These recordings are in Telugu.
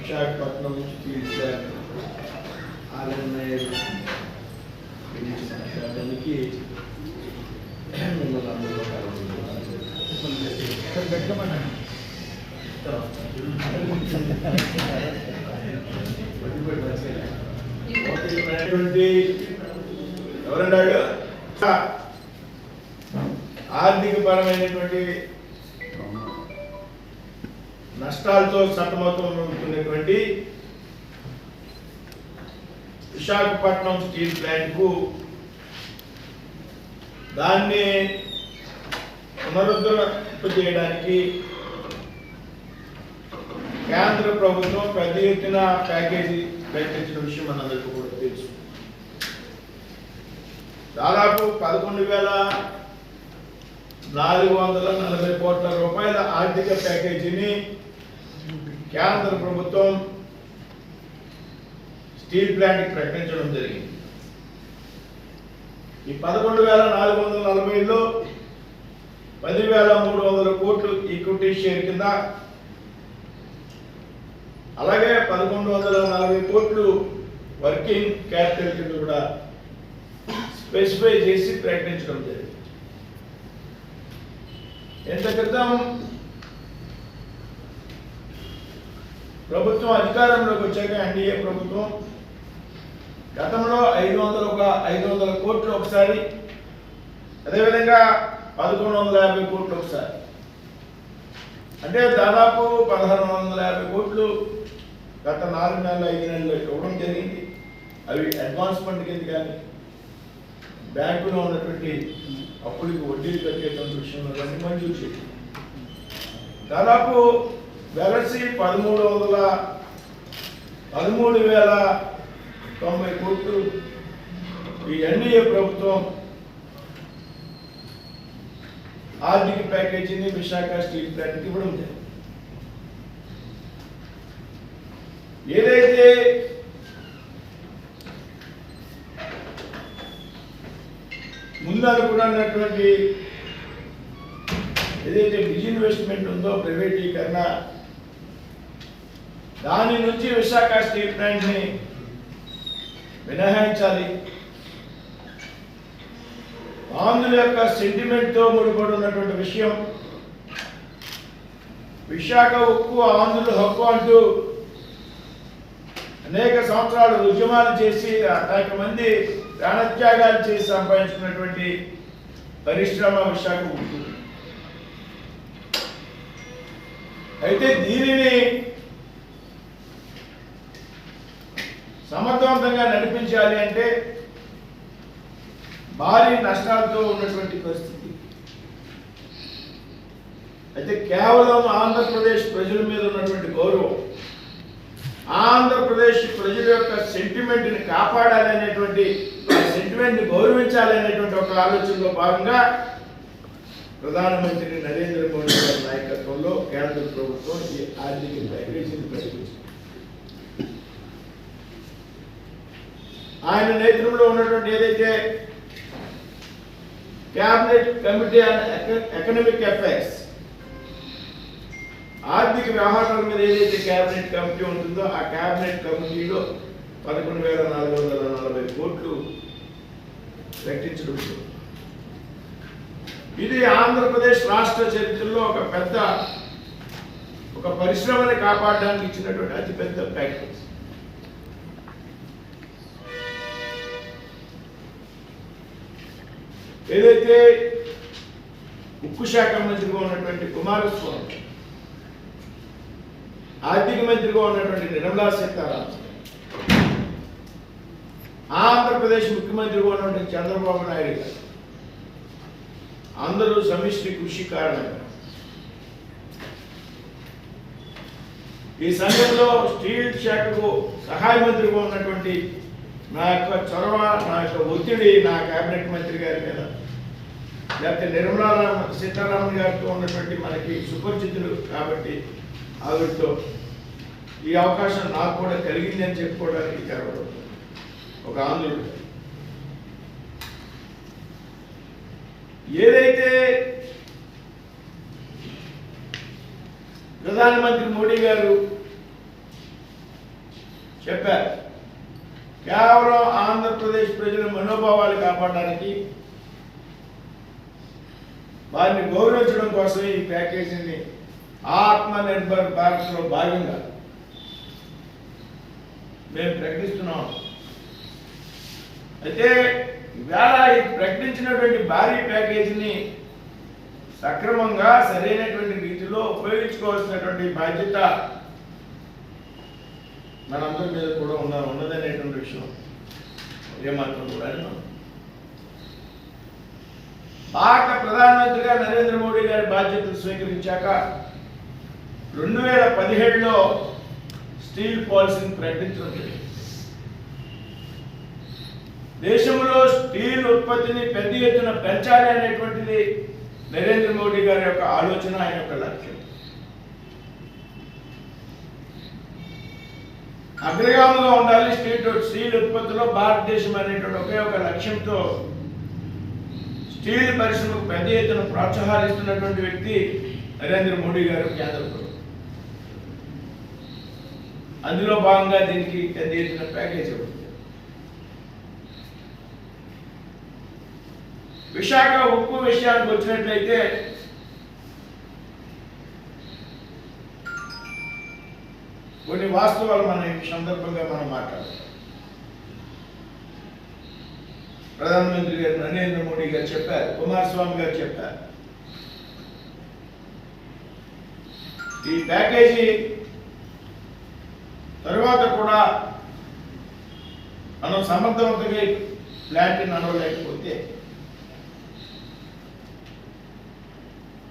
విశాఖపట్నం నుంచి తీసుకెళ్ళి ఆలయ మాట్లాడడానికి మిమ్మల్ని అందరూ ఎవరన్నాడు ఆర్థిక పరమైనటువంటి నష్టాలతో సతమతమవుతున్నటువంటి విశాఖపట్నం స్టీల్ ప్లాంట్కు దాన్ని పునరుద్ధరింప చేయడానికి కేంద్ర ప్రభుత్వం పెద్ద ఎత్తున ప్యాకేజీ ప్రకటించిన విషయం మనందరికీ కూడా తెలుసు. దాదాపు 11,440 కోట్ల రూపాయల ఆర్థిక ప్యాకేజీని కేంద్ర ప్రభుత్వం స్టీల్ ప్లాంట్కి ప్రకటించడం జరిగింది. ఈ 11,440లో 10,300 కోట్లు ఈక్విటీ షేర్ కింద, అలాగే 1,140 కోట్లు వర్కింగ్ క్యాపిటల్ కింద కూడా స్పెసిఫై చేసి ప్రకటించడం జరిగింది. ఎంత క్రితం ప్రభుత్వం అధికారంలోకి వచ్చాక ఎన్డీఏ ప్రభుత్వం గతంలో 500 కోట్లు ఒకసారి, అదేవిధంగా 1,150 కోట్లు ఒకసారి, అంటే దాదాపు 1,650 కోట్లు గత 4 నెలలు 5 నెలలు ఇవ్వడం జరిగింది. అవి అడ్వాన్స్ ఫండ్ కింద కానీ బ్యాంకులో ఉన్నటువంటి అప్పులకి వడ్డీలు కట్టేటువంటి విషయంలో కానీ మంజూరు చేసింది. దాదాపు వెలసి 13,090 కోట్లు ఈ ఎన్డీఏ ప్రభుత్వం ఆర్థిక ప్యాకేజీని విశాఖ స్టీల్ ప్లాంట్కి ఇవ్వడం జరిగింది. ఏదైతే ముందు అనుకున్నటువంటి ఏదైతే డిజిన్వెస్ట్మెంట్ ఉందో ప్రైవేటీకరణ, దాని నుంచి విశాఖ స్టీల్ ప్లాంట్ని మినహాయించాలి. ఆంధ్రుల యొక్క సెంటిమెంట్తో ముడిపడి ఉన్నటువంటి విషయం, విశాఖ ఉక్కు ఆంధ్రుల హక్కు అంటూ అనేక సంవత్సరాలు ఉద్యమాలు చేసి అనేక మంది ప్రాణత్యాగాలు చేసి సంపాదించుకున్నటువంటి పరిశ్రమ విశాఖ ఉక్కు. అయితే దీనిని సమర్థవంతంగా నడిపించాలి అంటే భారీ నష్టాలతో ఉన్నటువంటి పరిస్థితి. అయితే కేవలం ఆంధ్రప్రదేశ్ ప్రజల మీద ఉన్నటువంటి గౌరవం, ఆంధ్రప్రదేశ్ ప్రజల యొక్క సెంటిమెంట్ని కాపాడాలనేటువంటి, సెంటిమెంట్ని గౌరవించాలనేటువంటి ఒక ఆలోచనలో భాగంగా ప్రధానమంత్రి నరేంద్ర మోడీ గారి నాయకత్వంలో కేంద్ర ప్రభుత్వం ఈ ఆర్థిక ప్యాకేజీని ప్రకటించింది. ఆయన నేతృత్వంలో ఉన్నటువంటి ఏదైతే cabinet committee on economic affairs, ఆర్థిక వ్యవహారాల మీద ఏదైతే క్యాబినెట్ కమిటీ ఉంటుందో ఆ క్యాబినెట్ కమిటీలో 11,440 కోట్లు ప్రకటించడం. ఇది ఆంధ్రప్రదేశ్ రాష్ట్ర చరిత్రలో ఒక పరిశ్రమని కాపాడడానికి ఇచ్చినటువంటి అతిపెద్ద ప్యాకేజ్. ఏదైతే ఉక్కు శాఖ మంత్రిగా ఉన్నటువంటి కుమారస్వామి, ఆర్థిక మంత్రిగా ఉన్నటువంటి నిర్మలా సీతారామన్, ఆంధ్రప్రదేశ్ ముఖ్యమంత్రిగా ఉన్నటువంటి చంద్రబాబు నాయుడు గారు అందరూ సమిష్టి కృషి కారణంగా ఈ సమయంలో స్టీల్ శాఖకు సహాయ మంత్రిగా ఉన్నటువంటి నా యొక్క చొరవ, నా యొక్క ఒత్తిడి నా కేబినెట్ మంత్రి గారి మీద, లేకపోతే నిర్మలా సీతారామన్ గారితో ఉన్నటువంటి మనకి సుపరిచితులు కాబట్టి ఆవిడతో ఈ అవకాశం నాకు కూడా కలిగింది అని చెప్పుకోవడానికి గర్వపడుతుంది ఒక ఆంధ్రుడు. ఏదైతే ప్రధానమంత్రి మోడీ గారు చెప్పారు. కేవలం ఆంధ్రప్రదేశ్ ప్రజల మనోభావాలు కాపాడడానికి, వారిని గౌరవించడం కోసం ఈ ప్యాకేజీని ఆత్మనిర్భర్ భారత్లో భాగంగా మేము ప్రకటిస్తున్నాం. అయితే ఈవేళ ఈ ప్రకటించినటువంటి భారీ ప్యాకేజీని సక్రమంగా సరైనటువంటి రీతిలో ఉపయోగించుకోవాల్సినటువంటి బాధ్యత మనందరి మీద కూడా ఉన్నదనేటువంటి విషయం ఏమాత్రం కూడా. భారత ప్రధానమంత్రిగా నరేంద్ర మోడీ గారి బాధ్యతలు స్వీకరించాక 2017లో స్టీల్ పాలసీని ప్రకటించడం జరిగింది. దేశంలో స్టీల్ ఉత్పత్తిని పెద్ద ఎత్తున పెంచాలి అనేటువంటిది నరేంద్ర మోడీ గారి యొక్క ఆలోచన, ఆయన యొక్క లక్ష్యం. అగ్రగామిగా ఉండాలి స్టీల్ ఉత్పత్తిలో భారతదేశం అనేటువంటి ఒకే ఒక లక్ష్యంతో స్టీల్ పరిశ్రమకు పెద్ద ఎత్తున ప్రోత్సాహిస్తున్నటువంటి వ్యక్తి నరేంద్ర మోడీ గారు, కేంద్ర ప్రభుత్వం. అందులో భాగంగా దీనికి పెద్ద ఎత్తున ప్యాకేజ్ ఇవ్వడం. విశాఖ ఉక్కు విషయానికి వచ్చినట్లయితే కొన్ని వాస్తవాలు మన ఈ సందర్భంగా మనం మాట్లాడాలి. ప్రధానమంత్రి గారు నరేంద్ర మోడీ గారు చెప్పారు, కుమారస్వామి గారు చెప్పారు, ఈ ప్యాకేజీ తరువాత కూడా మనం సమర్థవంతంగా ప్లాంట్ నడవలేకపోతే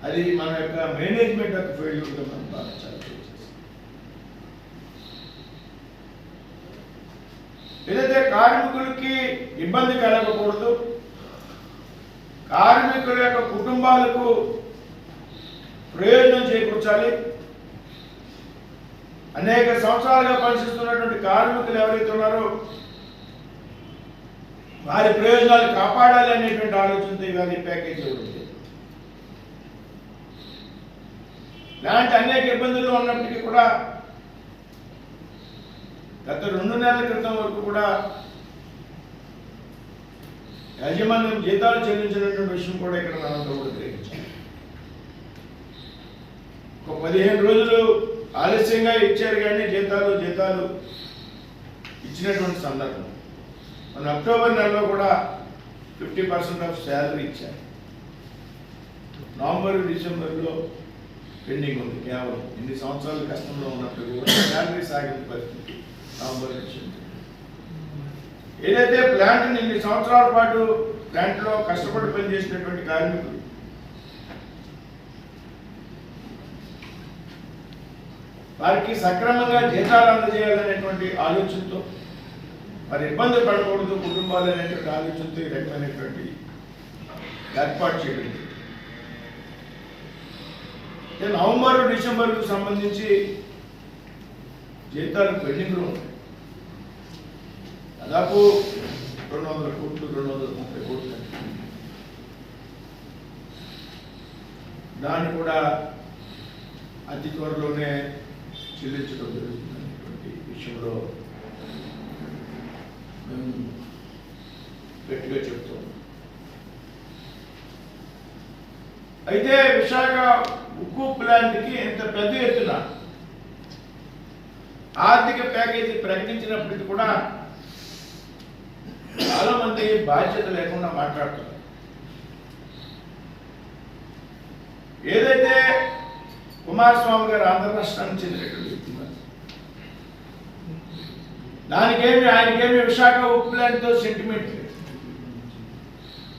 అది మన యొక్క మేనేజ్మెంట్ యొక్క ఫెయిల్యూర్గా మనం భావించాలి. ఏదైతే కార్మికులకి ఇబ్బంది కలగకూడదు, కార్మికుల యొక్క కుటుంబాలకు ప్రయోజనం చేకూర్చాలి, అనేక సంవత్సరాలుగా పనిచేస్తున్నటువంటి కార్మికులు ఎవరైతే ఉన్నారో వారి ప్రయోజనాలు కాపాడాలి అనేటువంటి ఆలోచనతో ఇవాళ ఈ ప్యాకేజీ ఉంది. ఇలాంటి అనేక ఇబ్బందులు ఉన్నప్పటికీ కూడా గత 2 నెలల క్రితం వరకు కూడా యాజమాన్యం జీతాలు చెల్లించినటువంటి విషయం కూడా ఇక్కడ మనంతా కూడా గ్రహించాం. ఒక 15 రోజులు ఆలస్యంగా ఇచ్చారు కానీ జీతాలు ఇచ్చినటువంటి సందర్భం. మన అక్టోబర్ నెలలో కూడా 50% ఆఫ్ శాలరీ ఇచ్చారు. నవంబర్ డిసెంబర్లో పెండింగ్ ఉంది. కేవలం ఇన్ని సంవత్సరాలు కష్టంలో ఉన్నప్పుడు కూడా శాలరీ సాగిన పరిస్థితి నవంబర్ డిసెంబర్. ఏదైతే ప్లాంట్ని ఇన్ని సంవత్సరాల పాటు ప్లాంట్లో కష్టపడి పనిచేసినటువంటి కార్మికులు వారికి సక్రమంగా జీతాలు అందజేయాలనేటువంటి ఆలోచనతో, మరి ఇబ్బంది పడకూడదు కుటుంబాలు అనేటువంటి ఆలోచనతో ఈ రకమైనటువంటి ఏర్పాటు చేయడం. నవంబర్ డిసెంబర్కు సంబంధించి జీతాలు పెండింగ్లో ఉన్నాయి. దాదాపు 200 కోట్లు 230 కోట్లు. దాన్ని కూడా అతి త్వరలోనే చెల్లించడం జరుగుతున్నటువంటి విషయంలో మేము గట్టిగా చెప్తాం. అయితే విశాఖ ఉక్కు ప్లాంట్కి ఇంత పెద్ద ఎత్తున ఆర్థిక ప్యాకేజీ ప్రకటించినప్పటికీ కూడా చాలా మంది బాధ్యత లేకుండా మాట్లాడుతున్నారు. ఏదైతే కుమారస్వామి గారు ఆంధ్ర రాష్ట్రానికి చెందినటువంటి వ్యక్తి, ఆయనకేమి విశాఖ ఉక్కు ప్లాంట్తో సెంటిమెంట్ లేదు.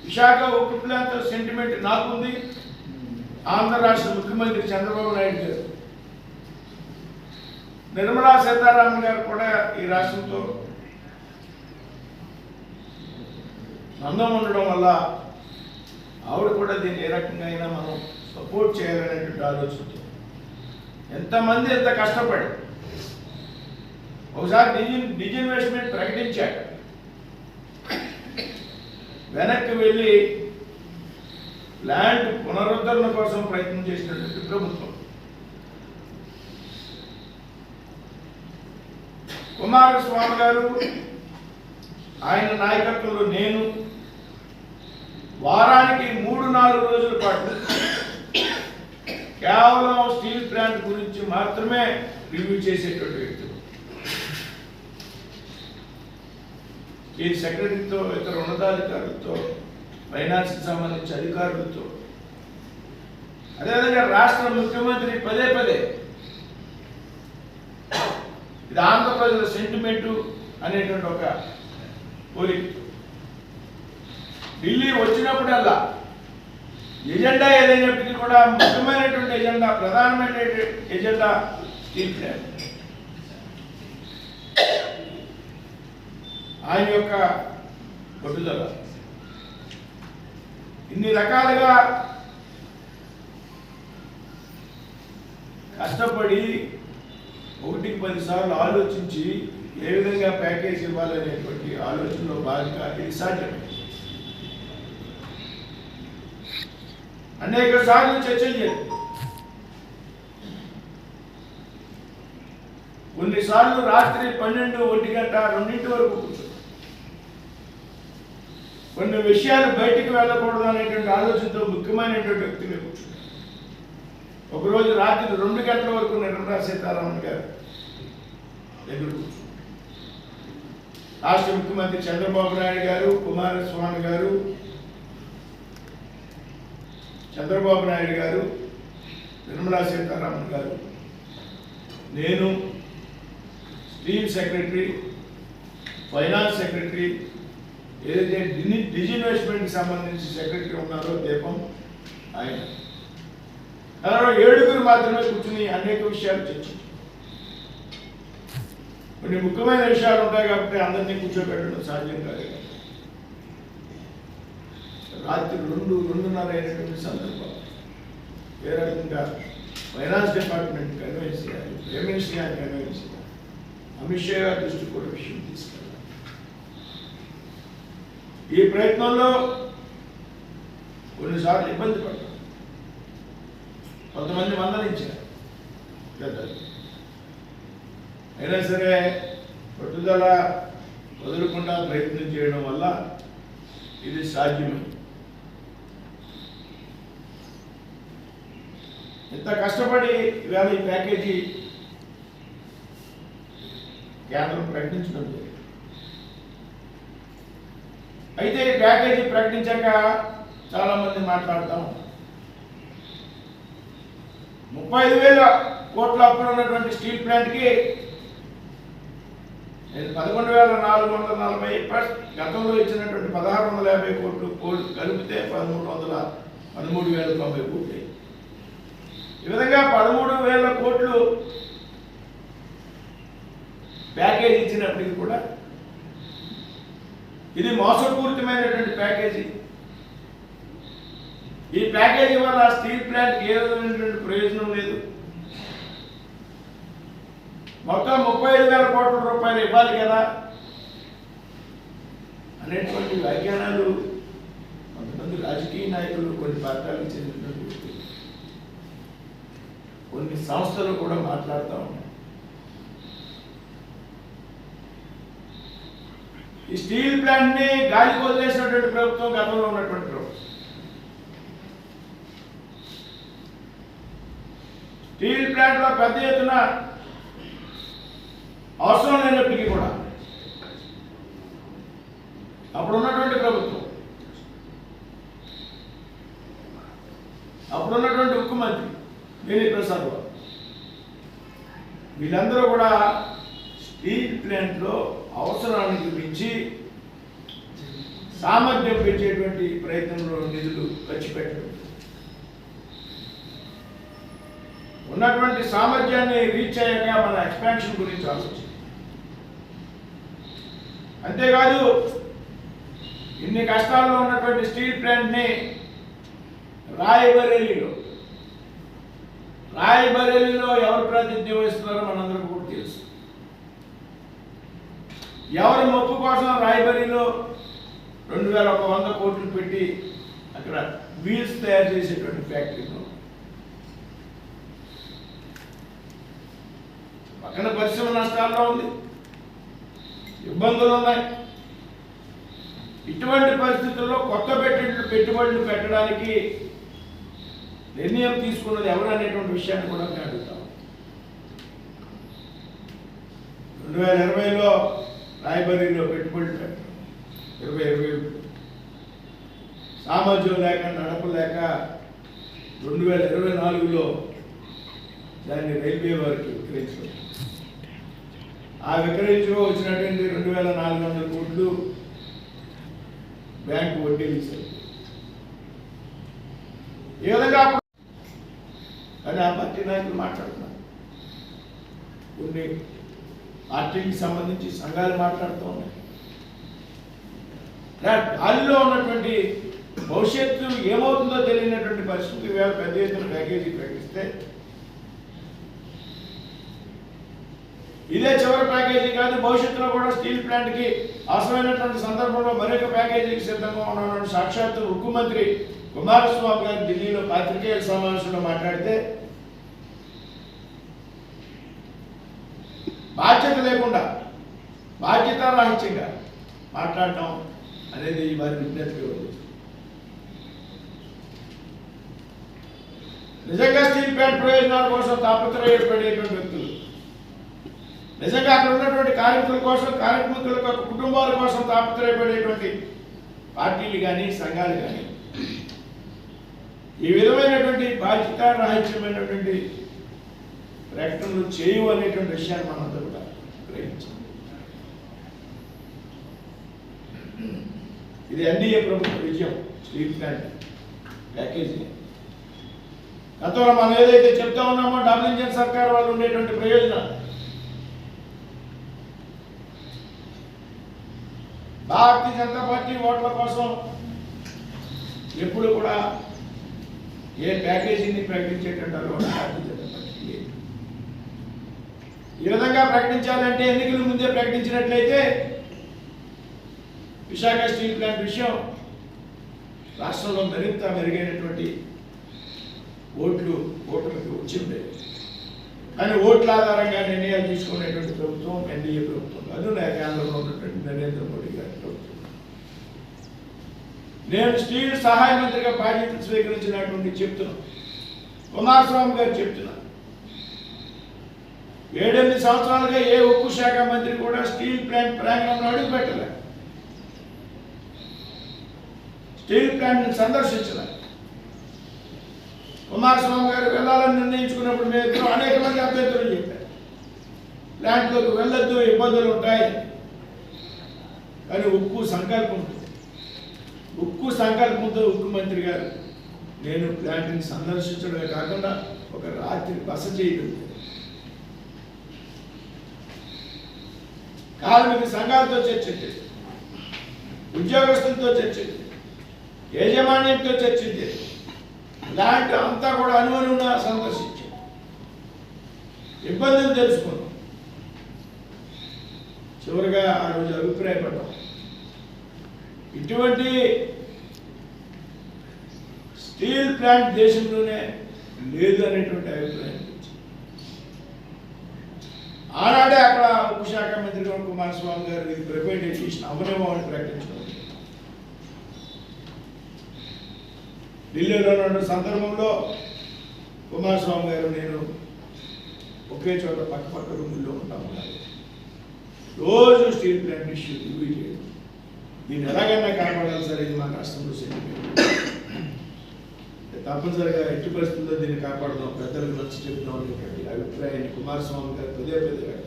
విశాఖ ఉక్కు ప్లాంట్తో సెంటిమెంట్ నాకుంది. ఆంధ్ర రాష్ట్ర ముఖ్యమంత్రి చంద్రబాబు నాయుడు గారు, నిర్మలా సీతారామన్ గారు కూడా ఈ రాష్ట్రంతో బంధం ఉండడం వల్ల ఆవిడ కూడా దీన్ని ఏ రకంగా అయినా మనం సపోర్ట్ చేయాలనేటువంటి ఆలోచనతో ఎంతమంది ఎంత కష్టపడి ఒకసారి డిజిన్వెస్ట్మెంట్ ప్రకటించాక వెనక్కి వెళ్ళి ల్యాండ్ పునరుద్ధరణ కోసం ప్రయత్నం చేసినటువంటి ప్రభుత్వం కుమారస్వామి గారు ఆయన నాయకత్వంలో నేను వారానికి 3-4 రోజుల పాటు కేవలం స్టీల్ ప్లాంట్ గురించి మాత్రమే రివ్యూ చేసేటువంటి వ్యక్తులు. ఈ సెక్రటరీతో, ఇతర ఉన్నతాధికారులతో, ఫైనాన్స్కి సంబంధించి అధికారులతో, అదేవిధంగా రాష్ట్ర ముఖ్యమంత్రి పదే పదే ఇది ఆంధ్రప్రదేశ్ సెంటిమెంటు అనేటువంటి ఒక కోరిక ఢిల్లీ వచ్చినప్పుడల్లా ఎజెండా ఏదైనప్పటికీ కూడా ముఖ్యమైనటువంటి ఎజెండా, ప్రధానమైన ఎజెండా స్టీల్ ప్లాంట్. ఆయన యొక్క పట్టుదల ఇన్ని రకాలుగా కష్టపడి 1-10 సార్లు ఆలోచించి ఏ విధంగా ప్యాకేజ్ ఇవ్వాలనేటువంటి ఆలోచనలో భాగంగా ఇది సాధ్యమే. అనేక సార్లు చర్చలు చేయాలి. కొన్నిసార్లు రాత్రి 12, 1 గంట, 2 వరకు కూర్చొని కొన్ని విషయాలు బయటికి వెళ్ళకూడదు అనేటువంటి ఆలోచనతో ముఖ్యమైనటువంటి వ్యక్తులు కూర్చున్నారు. ఒకరోజు రాత్రి 2 గంటల వరకు నిర్మలా సీతారామన్ గారు దగ్గర కూర్చున్నారు. రాష్ట్ర ముఖ్యమంత్రి చంద్రబాబు నాయుడు గారు, కుమారస్వామి గారు, చంద్రబాబు నాయుడు గారు, నిర్మలా సీతారామన్ గారు, నేను, స్టీల్ సెక్రటరీ, ఫైనాన్స్ సెక్రటరీ, ఏదైతే డిజిన్వెస్ట్మెంట్కి సంబంధించి సెక్రటరీ ఉన్నారో దీపం ఆయన, కేవలం 7 మాత్రమే కూర్చుని అనేక విషయాలు చర్చించారు. కొన్ని ముఖ్యమైన విషయాలు ఉంటాయి కాబట్టి అందరినీ కూర్చోబెట్టడం సాధ్యం కాదు. రాత్రి 2-2:30 అయినటువంటి సందర్భం ఏ రకంగా ఫైనాన్స్ డిపార్ట్మెంట్ కన్వెన్స్ చేయాలి, ప్రైమ్ మినిస్టర్ గారిని కన్వెన్స్ చేయాలి, అమిత్ షా గారి దృష్టి కూడా విషయం తీసుకెళ్ళాలి. ఈ ప్రయత్నంలో కొన్నిసార్లు ఇబ్బంది పడతాం, కొంతమంది మందలించారు పెద్దలు. అయినా సరే పట్టుదల వదలకుండా ప్రయత్నం చేయడం వల్ల ఇది సాధ్యమే. ఎంత కష్టపడి ఇవాళ ఈ ప్యాకేజీ కేంద్రం ప్రకటించడం జరిగింది. అయితే ఈ ప్యాకేజీ ప్రకటించాక చాలా మంది మాట్లాడతాం, 35,000 కోట్ల అప్పులు ఉన్నటువంటి స్టీల్ ప్లాంట్కి 11,440 ప్లస్ గతంలో ఇచ్చినటువంటి 1,650 కోట్లు కలిపితే 13,090 కోట్లు. ఈ విధంగా 13,000 కోట్లు ప్యాకేజీ ఇచ్చినప్పటికీ కూడా ఇది మోసపూరితమైనటువంటి ప్యాకేజీ. ఈ ప్యాకేజీ వల్ల స్టీల్ ప్లాంట్కి ఏ విధమైనటువంటి ప్రయోజనం లేదు. మొత్తం 35,000 కోట్ల రూపాయలు ఇవ్వాలి కదా అనేటువంటి వ్యాఖ్యానాలు కొంతమంది రాజకీయ నాయకులు, కొన్ని పార్టీలకు చెందినటువంటి వ్యక్తులు, కొన్ని సంస్థలు కూడా మాట్లాడుతూ ఉన్నాయి. ఈ స్టీల్ ప్లాంట్ ని గాలికి వదిలేసినటువంటి ప్రభుత్వం గతంలో ఉన్నటువంటి ప్రభుత్వం. స్టీల్ ప్లాంట్ లో పెద్ద ఎత్తున అవసరం లేనప్పటికీ కూడా అప్పుడున్నటువంటి ప్రభుత్వం, అప్పుడున్నటువంటి ముఖ్యమంత్రి దేవి ప్రసాద్ గారు, వీళ్ళందరూ కూడా స్టీల్ ప్లాంట్లో అవసరానికి మించి సామర్థ్యం పెంచేటువంటి ప్రయత్నంలో నిధులు ఖర్చు పెట్టడం, ఉన్నటువంటి సామర్థ్యాన్ని రీచ్ అయ్యాక మన ఎక్స్పాన్షన్ గురించి ఆలోచించాలి. అంతేకాదు ఇన్ని కష్టాల్లో ఉన్నటువంటి స్టీల్ ప్లాంట్ని రాయ్బరేలీలో ఎవరు ప్రాతినిధ్యం వహిస్తున్నారో మనందరికీ కూడా తెలుసు. ఎవరి మొప్పు కోసం రాయ్బరేలీలో 2,100 కోట్లు పెట్టి అక్కడ వీల్స్ తయారు చేసేటువంటి ఫ్యాక్టరీలో పక్కన పరిశ్రమ నష్టాల్లో ఉంది, ఇబ్బందులు ఉన్నాయి. ఇటువంటి పరిస్థితుల్లో కొత్త పెట్టుబడులు పెట్టడానికి నిర్ణయం తీసుకున్నది ఎవరు అనేటువంటి విషయాన్ని కూడా మేము అడుగుతాం. 2020లో రాయబరీలో పెట్టుబడులు పెట్టడం 2021 సామర్థ్యం లేక నడపలేక 2024లో దాన్ని రైల్వే వారికి విక్రయించడం. ఆ విక్రయించుకో వచ్చినటువంటి 2400 కోట్లు బ్యాంకు వడ్డీలు ఇచ్చారు. ఈ విధంగా కానీ ఆ పార్టీ నాయకులు మాట్లాడుతున్నారు. కొన్ని పార్టీకి సంబంధించి సంఘాలు మాట్లాడుతూ ఉన్నాయి. గాలిలో ఉన్నటువంటి భవిష్యత్తు ఏమవుతుందో తెలియనటువంటి పరిస్థితి వేళ పెద్ద ఎత్తున ప్యాకేజీ ప్రకటిస్తే ఇదే చివరి ప్యాకేజీ కాదు, భవిష్యత్తులో కూడా స్టీల్ ప్లాంట్కి అవసరమైనటువంటి సందర్భంలో మరొక ప్యాకేజీకి సిద్ధంగా ఉన్నటువంటి సాక్షాత్తు ముఖ్యమంత్రి కుమారస్వామి గారు ఢిల్లీలో పాత్రికేయుల సమావేశంలో మాట్లాడితే బాధ్యత లేకుండా బాధ్యతారాహిత్యంగా మాట్లాడటం అనేది వారి విజ్ఞప్తిగా ఉంది. నిజంగా స్టీల్ ప్లాంట్ ప్రయోజనాల కోసం తాపత్రయపడేటువంటి వ్యక్తులు, నిజంగా అక్కడ ఉన్నటువంటి కార్మికుల కోసం, కార్మికుల కుటుంబాల కోసం తాపత్రయపడేటువంటి పార్టీలు కానీ సంఘాలు కానీ ఈ విధమైనటువంటి బాధ్యతారాహిత్యమైనటువంటి ప్రకటనలు చేయవు అనేటువంటి విషయాన్ని మనందరూ కూడా గ్రహించాలి. ఇది ఎన్డీఏ ప్రభుత్వ విజయం. స్టీల్ ప్లాంట్ ప్యాకేజీ గతంలో మనం ఏదైతే చెప్తా ఉన్నామో డబుల్ ఇంజన్ సర్కార్ వాళ్ళు ఉండేటువంటి ప్రయోజనాలు, భారతీయ జనతా పార్టీ ఓట్ల కోసం ఎప్పుడు కూడా ఏ ప్యాకేజీని ప్రకటించేటట్టు భారతీయ జనతా పార్టీ లేదు. ఈ విధంగా ప్రకటించాలంటే ఎన్నికల ముందే ప్రకటించినట్లయితే విశాఖ స్టీల్ ప్లాంట్ విషయం రాష్ట్రంలో మరింత మెరుగైనటువంటి ఓట్లకి వచ్చి ఉండేది. కానీ ఓట్ల ఆధారంగా నిర్ణయాలు తీసుకునేటువంటి ప్రభుత్వం ఎన్డీఏ ప్రభుత్వం, అది కేంద్రంలో ఉన్నటువంటి నరేంద్ర మోడీ గారి ప్రభుత్వం. నేను స్టీల్ సహాయ మంత్రిగా బాధ్యతలు స్వీకరించినటువంటి చెప్తున్నాను, కుమారస్వామి గారు చెప్తున్నారు, 7-8 సంవత్సరాలుగా ఏ ఉక్కు శాఖ మంత్రి కూడా స్టీల్ ప్లాంట్ ప్రాంగణంలో అడుగు పెట్టలే, స్టీల్ ప్లాంట్ని సందర్శించలే. కుమారస్వామి గారు వెళ్ళాలని నిర్ణయించుకున్నప్పుడు మేము అనేక మంది అభ్యర్థులు చెప్పారు, ప్లాంట్లోకి వెళ్ళొద్దు, ఇబ్బందులు ఉంటాయి. కానీ ఉక్కు సంకల్పంతో ఉక్కు మంత్రి గారు నేను ప్లాంట్ని సందర్శించడమే కాకుండా ఒక రాత్రి బస చేయడం, కార్మిక సంఘాలతో చర్చించారు, ఉద్యోగస్తులతో చర్చించారు, యాజమాన్యంతో చర్చించారు, ప్లాంట్ అంతా కూడా అనుమతిగా సందర్శించారు, ఇబ్బందులు తెలుసుకున్నాం. చివరిగా ఆ రోజు అభిప్రాయపడ్డాం, ఇటువంటి స్టీల్ ప్లాంట్ దేశంలోనే లేదు అనేటువంటి అభిప్రాయం. ఆనాడే అక్కడ ఉక్కు శాఖ మంత్రి కుమారస్వామి గారు ఇది ప్రైవేటైజేషన్ అవనేమో అని ప్రకటించడం. ఢిల్లీలో ఉన్న సందర్భంలో కుమారస్వామి గారు నేను ఒకే చోట పక్క రూముల్లో ఉంటాము, రోజు స్టీల్ ప్లాంట్ ఇష్యూ రివ్యూ చేయడం, దీన్ని ఎలాగైనా కాపాడాలి సార్, ఇది మా రాష్ట్రంలో సెంటిమెంట్, తప్పనిసరిగా ఎట్టి పరిస్థితుల్లో దీన్ని కాపాడదాం, పెద్దలకు నచ్చి చెప్తాం అనేటువంటి అభిప్రాయాన్ని కుమారస్వామి గారు పదే వ్యక్తించారు.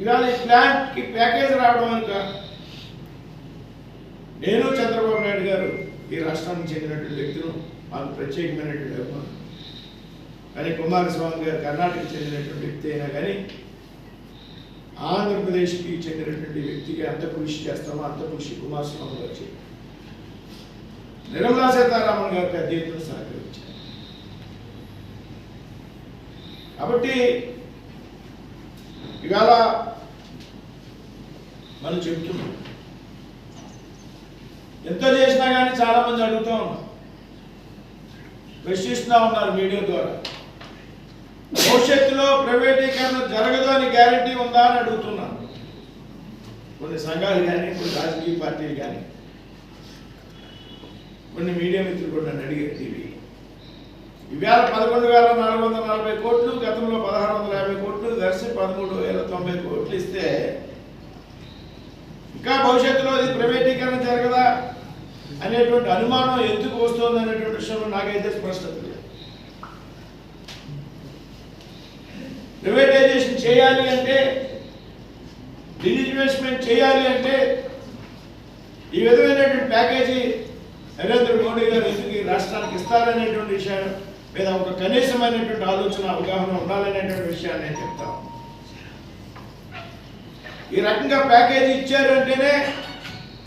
ఇవాళ ఈ ప్లాంట్కి ప్యాకేజ్ రావడం కనుక నేను చంద్రబాబు నాయుడు గారు ఈ రాష్ట్రానికి చెందినటువంటి వ్యక్తులు, మాకు ప్రత్యేకమైనటువంటి అభిమానం. కానీ కుమారస్వామి గారు కర్ణాటకకి చెందినటువంటి వ్యక్తి అయినా కానీ ఆంధ్రప్రదేశ్కి చెందినటువంటి వ్యక్తికి అంత కృషి చేస్తామో అంత కృషి కుమారస్వామి గారు చేయాలి. నిర్మలా సీతారామన్ గారికి పెద్ద ఎత్తున సహకరించారు. కాబట్టి ఇవాళ మనం చెప్తున్నాం, ఎంత చేసినా కానీ చాలా మంది అడుగుతూ ఉన్నారు, ప్రశ్నిస్తూ ఉన్నారు మీడియా ద్వారా, భవిష్యత్తులో ప్రైవేటీకరణ జరగదు అని గ్యారంటీ ఉందా అని అడుగుతున్నాను. కొన్ని సంఘాలు కానీ, కొన్ని రాజకీయ పార్టీలు కానీ, కొన్ని మీడియా మిత్రులు కూడా నన్ను అడిగారు టీవీ. ఇవాళ 11,440 కోట్లు, గతంలో 1,650 కోట్లు, కలిసి 13,090 కోట్లు ఇస్తే ఇంకా భవిష్యత్తులో ఇది ప్రైవేటీకరణ జరగదా అనేటువంటి అనుమానం ఎందుకు వస్తుంది అనేటువంటి విషయంలో నాకైతే స్పష్టత లేదు. ప్రైవేటైజేషన్ చేయాలి అంటే, డిజిన్వెస్ట్మెంట్ చేయాలి అంటే ఈ విధమైనటువంటి ప్యాకేజీ నరేంద్ర మోడీ గారు ఎందుకు ఈ రాష్ట్రానికి ఇస్తారనేటువంటి విషయం మీద ఒక కనీసమైనటువంటి ఆలోచన, అవగాహన ఉండాలనేటువంటి విషయాన్ని నేను చెప్తాను. ఈ రకంగా ప్యాకేజీ ఇచ్చారంటేనే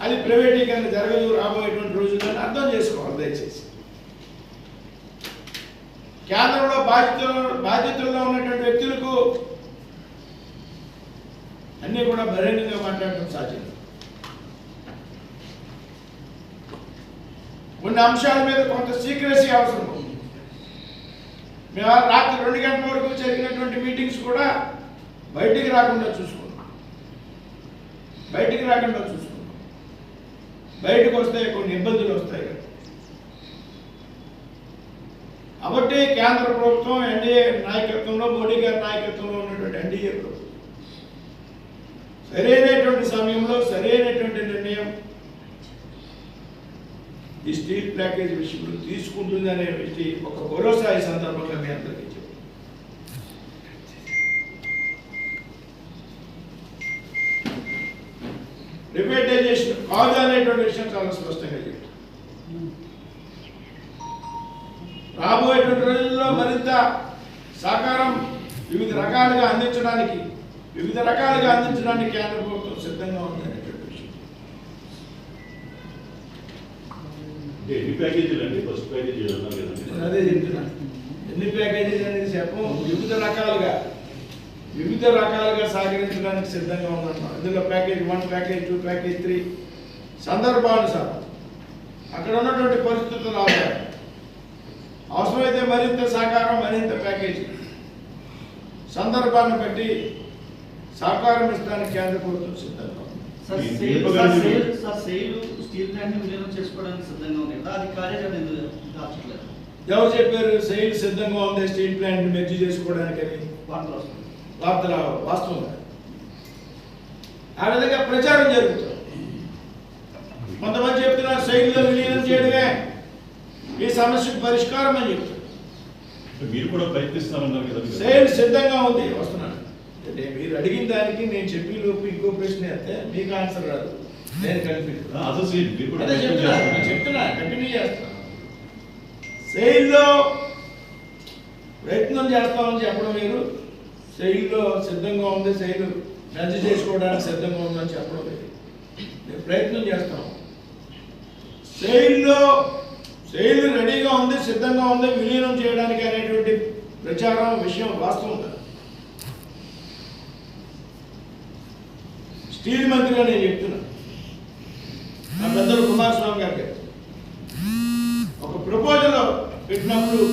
అది ప్రైవేటీకరణ జరగదు రాబోయేటువంటి రోజులని అర్థం చేసుకోవాలి దయచేసి. కేంద్రంలో బాధ్యతల్లో ఉన్నటువంటి వ్యక్తులకు అన్నీ కూడా బహిరంగంగా మాట్లాడటం సాధ్యం. కొన్ని అంశాల మీద కొంత సీక్రెసీ అవసరం. మేము రాత్రి 2 గంటల వరకు జరిగినటువంటి మీటింగ్స్ కూడా బయటికి రాకుండా చూసుకున్నాం. బయటకు వస్తే కొన్ని ఇబ్బందులు వస్తాయి కదా. కాబట్టి కేంద్ర ప్రభుత్వం ఎన్డీఏ నాయకత్వంలో, మోడీ గారి నాయకత్వంలో ఉన్నటువంటి ఎన్డీఏ ప్రభుత్వం సరైనటువంటి సమయంలో సరైనటువంటి నిర్ణయం ఈ స్టీల్ ప్యాకేజ్ విషయంలో తీసుకుంటుంది అనే ఒక భరోసా ఈ సందర్భంగా మీ అందరికీ చెప్పారు. ప్రైవేటైజేషన్ కాదు అనేటువంటి విషయం చాలా స్పష్టంగా చెప్పారు. రాబోయేటువంటి రోజుల్లో మరింత సహకారం వివిధ రకాలుగా అందించడానికి కేంద్ర ప్రభుత్వం సిద్ధంగా ఉందనేటువంటి విషయం. ఎన్ని ప్యాకేజీలు అండి? ఫస్ట్ ప్యాకేజీ అన్నారు కదండి. అదే చెప్తున్నాను. ఎన్ని ప్యాకేజీలు అనేది చెప్పం. వివిధ రకాలుగా సహకరించడానికి సిద్ధంగా ఉందన్నమాట. ఇందులో ప్యాకేజ్ 1, ప్యాకేజ్ 2, ప్యాకేజ్ 3 సందర్భానుసారం అక్కడ ఉన్నటువంటి పరిస్థితులు అవసరమైతే మరింత సహకారం, మరింత ప్యాకేజీ సందర్భాన్ని బట్టి సహకారం ఇస్తానికి కేంద్ర ప్రభుత్వం సిద్ధంగా ఉంది. స్టీల్ ప్లాంట్ విలీనం చేసుకోవడానికి సిద్ధంగా ఉంది కదా, అది కార్యాచరణ దాచట్లేదు. ఎవరు చెప్పారు సెయిల్ సిద్ధంగా ఉంది స్టీల్ ప్లాంట్ మెర్జీ చేసుకోవడానికి అని? వార్తలు వాస్తవంగా ఆ విధంగా ప్రచారం జరుగుతుంది. కొంతమంది చెప్తున్నారు సెయిల్లో విలీనం చేయడమే ఈ సమస్యకు పరిష్కారం అని చెప్తారు. మీరు కూడా ప్రయత్నిస్తామన్నారు కదా. సెయిల్ సిద్ధంగా ఉంది, వస్తున్నాను. అంటే మీరు అడిగిన దానికి నేను చెప్పి లోపు ఇంకో ప్రశ్న అయితే మీకు ఆన్సర్ రాదు. నేను చెప్తున్నా, కంటిన్యూ చేస్తాను. సెయిల్లో ప్రయత్నం చేస్తామని చెప్పడం వేరు, సెయిల్లో సిద్ధంగా ఉంది, సెయిల్ మెర్జ్ చేసుకోవడానికి సిద్ధంగా ఉందని చెప్పడం వేరు. నేను ప్రయత్నం చేస్తాను. సెయిల్ రెడీగా ఉంది, సిద్ధంగా ఉంది, విలీనం చేయడానికి అనేటువంటి ప్రచారం విషయం వాస్తవం కాదు. స్టీల్ మంత్రిగా నేను చెప్తున్నా, నా పెద్దలు కుమారస్వామి గారికి ఒక ప్రపోజల్ పెట్టినప్పుడు